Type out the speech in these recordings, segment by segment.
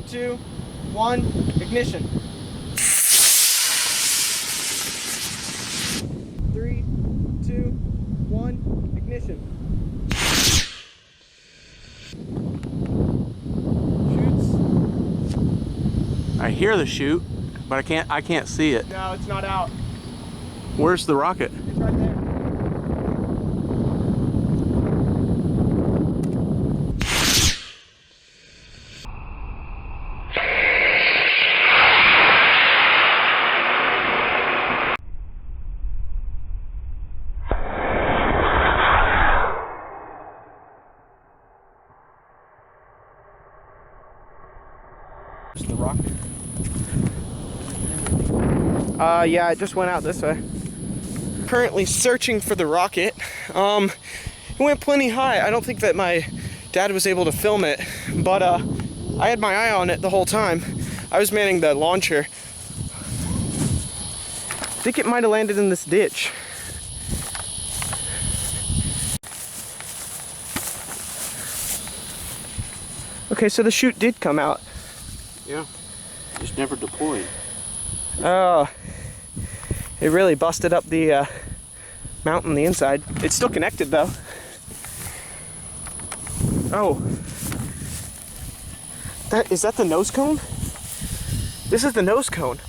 2, 1, ignition. 3, 2, 1, ignition. Shoots. I hear the chute, but I can't see it. No, it's not out. Where's the rocket? It's right there. The rocket. Yeah, it just went out this way. Currently searching for the rocket. It went plenty high. I don't think that my dad was able to film it, but I had my eye on it the whole time. I was manning the launcher. I think it might have landed in this ditch. Okay, so the chute did come out. Yeah, just never deployed. Oh, it really busted up the mount on the inside. It's still connected though. Oh, is that the nose cone? This is the nose cone.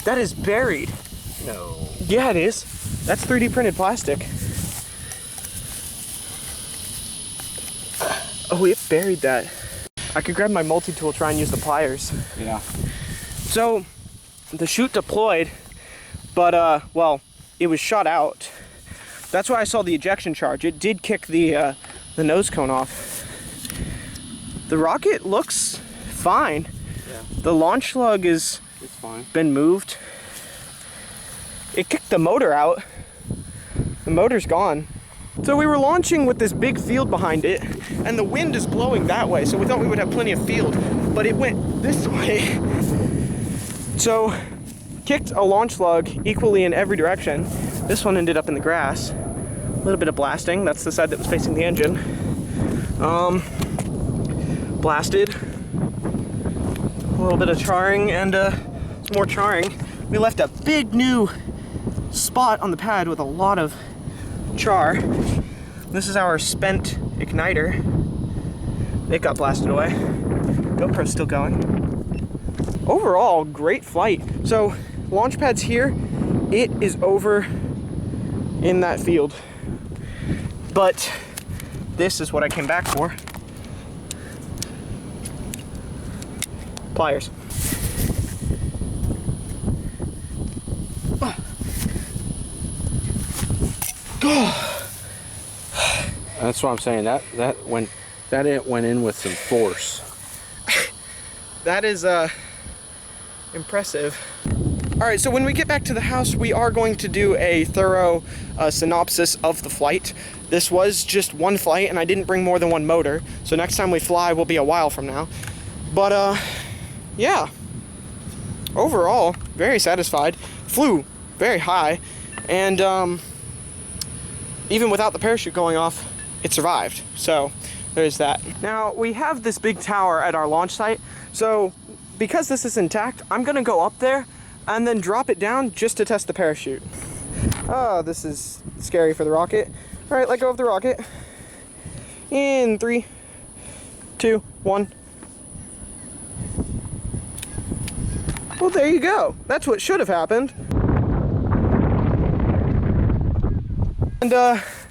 That is buried. No. Yeah, it is. That's 3D printed plastic. Oh, it buried that. I could grab my multi-tool, try and use the pliers. Yeah. So, the chute deployed, but, well, it was shot out. That's why I saw the ejection charge. It did kick the nose cone off. The rocket looks fine. Yeah. The launch lug it's fine. Been moved. It kicked the motor out. The motor's gone. So we were launching with this big field behind it, and the wind is blowing that way, so we thought we would have plenty of field, but it went this way. So, kicked a launch lug equally in every direction. This one ended up in the grass. A little bit of blasting, that's the side that was facing the engine. Blasted. A little bit of charring and some more charring. We left a big new spot on the pad with a lot of char. This is our spent igniter. It got blasted away. GoPro's still going. Overall, great flight. So, launch pad's here. It is over in that field. But this is what I came back for. Pliers. That's what I'm saying. That went in with some force. That is impressive. All right, so when we get back to the house, we are going to do a thorough synopsis of the flight. This was just one flight, and I didn't bring more than one motor, so next time we fly will be a while from now. But yeah, overall, very satisfied. Flew very high, and even without the parachute going off, it survived. So there's that. Now we have this big tower at our launch site, so because this is intact, I'm gonna go up there and then drop it down just to test the parachute. Oh, this is scary for the rocket. All right, let go of the rocket. In 3, 2, 1. Well, there you go. That's what should have happened. And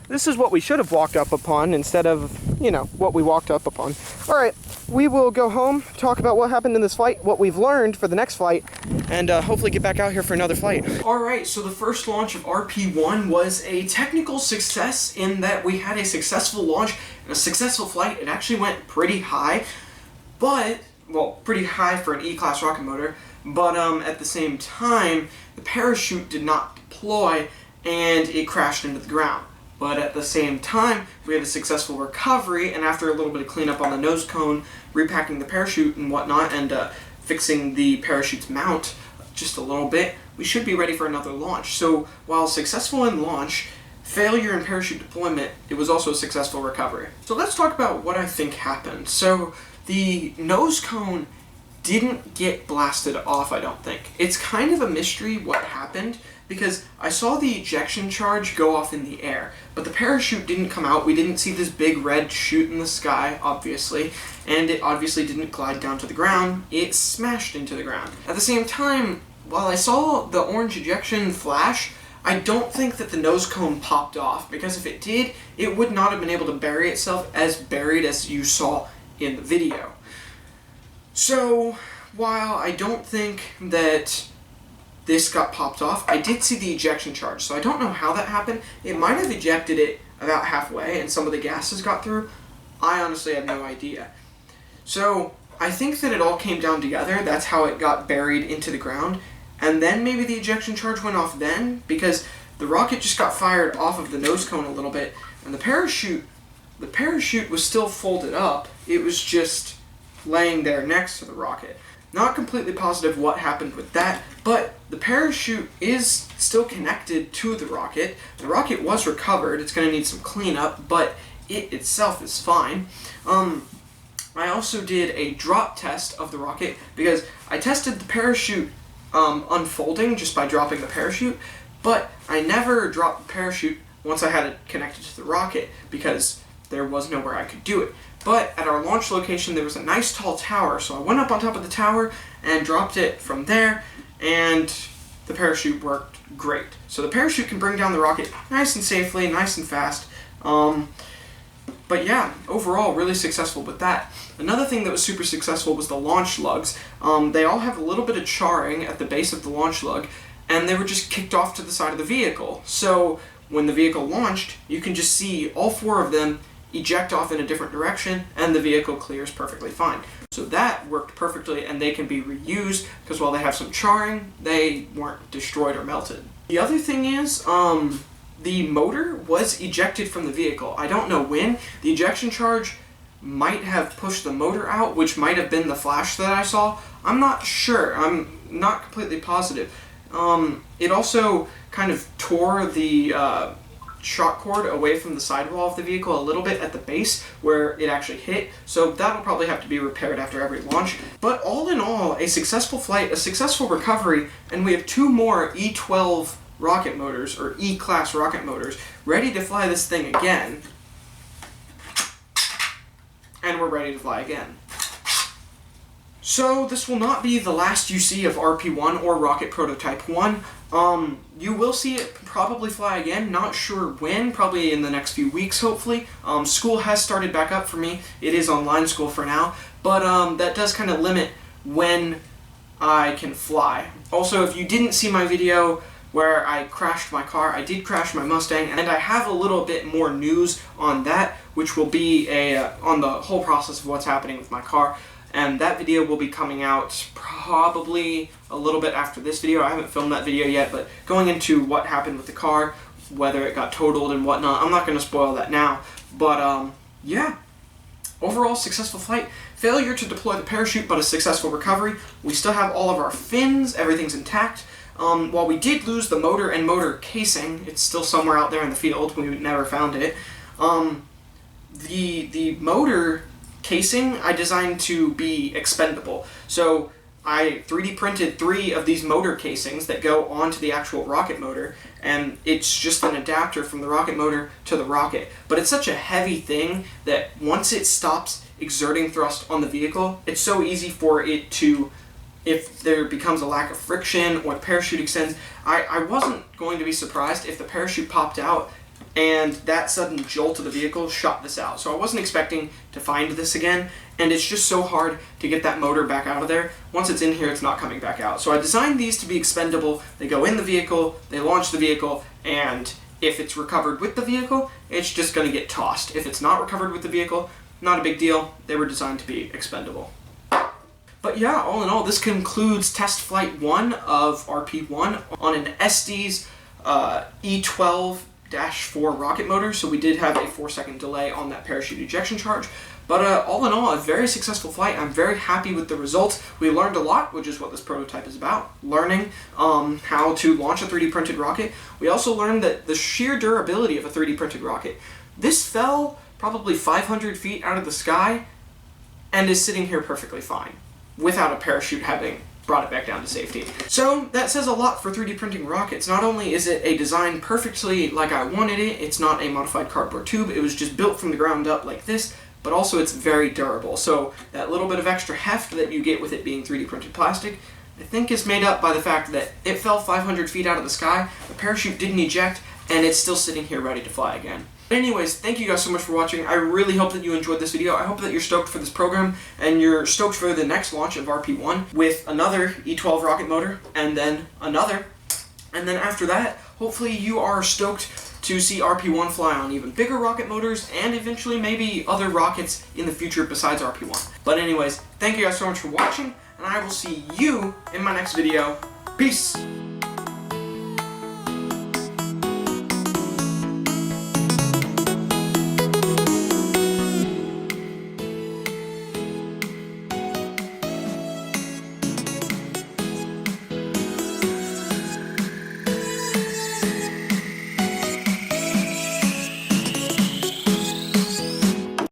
this is what we should have walked up upon instead of, you know, what we walked up upon. All right, we will go home, talk about what happened in this flight, what we've learned for the next flight, and hopefully get back out here for another flight. All right, so the first launch of RP-1 was a technical success in that we had a successful launch and a successful flight. It actually went pretty high, but, well, pretty high for an E-class rocket motor, but at the same time, the parachute did not deploy and it crashed into the ground. But at the same time, we had a successful recovery, and after a little bit of cleanup on the nose cone, repacking the parachute and whatnot, and fixing the parachute's mount just a little bit, we should be ready for another launch. So while successful in launch, failure in parachute deployment, it was also a successful recovery. So let's talk about what I think happened. So the nose cone didn't get blasted off, I don't think. It's kind of a mystery what happened, because I saw the ejection charge go off in the air, but the parachute didn't come out. We didn't see this big red chute in the sky, obviously, and it obviously didn't glide down to the ground. It smashed into the ground. At the same time, while I saw the orange ejection flash, I don't think that the nose cone popped off, because if it did, it would not have been able to bury itself as buried as you saw in the video. So, while I don't think that this got popped off, I did see the ejection charge, so I don't know how that happened. It might have ejected it about halfway and some of the gases got through. I honestly have no idea. So, I think that it all came down together. That's how it got buried into the ground. And then maybe the ejection charge went off then, because the rocket just got fired off of the nose cone a little bit, and the parachute was still folded up. It was just laying there next to the rocket. Not completely positive what happened with that, but the parachute is still connected to the rocket. The rocket was recovered. It's going to need some cleanup, but it itself is fine. I also did a drop test of the rocket, because I tested the parachute unfolding just by dropping the parachute, but I never dropped the parachute once I had it connected to the rocket, because there was nowhere I could do it. But at our launch location there was a nice tall tower, so I went up on top of the tower and dropped it from there, and the parachute worked great. So the parachute can bring down the rocket nice and safely, nice and fast. But yeah, overall really successful with that. Another thing that was super successful was the launch lugs. They all have a little bit of charring at the base of the launch lug, and they were just kicked off to the side of the vehicle. So when the vehicle launched, you can just see all 4 of them eject off in a different direction, and the vehicle clears perfectly fine. So that worked perfectly, and they can be reused, because while they have some charring, they weren't destroyed or melted. The other thing is, the motor was ejected from the vehicle. I don't know when. The ejection charge might have pushed the motor out, which might have been the flash that I saw. I'm not sure. I'm not completely positive. It also kind of tore the shock cord away from the sidewall of the vehicle a little bit at the base where it actually hit, so that'll probably have to be repaired after every launch. But all in all, a successful flight, a successful recovery, and we have 2 more E-12 rocket motors, or E-class rocket motors, ready to fly this thing again. And we're ready to fly again. So this will not be the last you see of RP-1 or Rocket Prototype 1. You will see it probably fly again, not sure when, probably in the next few weeks hopefully. School has started back up for me. It is online school for now, but that does kind of limit when I can fly. Also, if you didn't see my video where I crashed my car, I did crash my Mustang, and I have a little bit more news on that, which will be on the whole process of what's happening with my car. And that video will be coming out probably a little bit after this video. I haven't filmed that video yet, but going into what happened with the car, whether it got totaled and whatnot, I'm not going to spoil that now. But yeah, overall successful flight. Failure to deploy the parachute, but a successful recovery. We still have all of our fins, everything's intact. While we did lose the motor and motor casing, it's still somewhere out there in the field, we never found it. The motor casing I designed to be expendable. So I 3D printed 3 of these motor casings that go onto the actual rocket motor, and it's just an adapter from the rocket motor to the rocket. But it's such a heavy thing that once it stops exerting thrust on the vehicle, it's so easy for it to, if there becomes a lack of friction or the parachute extends, I wasn't going to be surprised if the parachute popped out and that sudden jolt of the vehicle shot this out. So I wasn't expecting to find this again, and it's just so hard to get that motor back out of there. Once it's in here, it's not coming back out. So I designed these to be expendable. They go in the vehicle, they launch the vehicle, and if it's recovered with the vehicle, it's just going to get tossed. If it's not recovered with the vehicle, not a big deal. They were designed to be expendable. But yeah, all in all, this concludes test flight 1 of RP-1 on an Estes E-12-4 rocket motor, so we did have a 4-second delay on that parachute ejection charge. But all in all, a very successful flight. I'm very happy with the results. We learned a lot, which is what this prototype is about, learning how to launch a 3D printed rocket. We also learned that the sheer durability of a 3D printed rocket. This fell probably 500 feet out of the sky and is sitting here perfectly fine. without a parachute having brought it back down to safety. So that says a lot for 3D printing rockets. Not only is it a design perfectly like I wanted it, it's not a modified cardboard tube, it was just built from the ground up like this, but also it's very durable. So that little bit of extra heft that you get with it being 3D printed plastic, I think is made up by the fact that it fell 500 feet out of the sky, the parachute didn't eject, and it's still sitting here ready to fly again. Anyways, thank you guys so much for watching. I really hope that you enjoyed this video. I hope that you're stoked for this program, and you're stoked for the next launch of RP-1 with another E12 rocket motor, and then another. And then after that, hopefully you are stoked to see RP-1 fly on even bigger rocket motors, and eventually maybe other rockets in the future besides RP-1. But anyways, thank you guys so much for watching, and I will see you in my next video. Peace!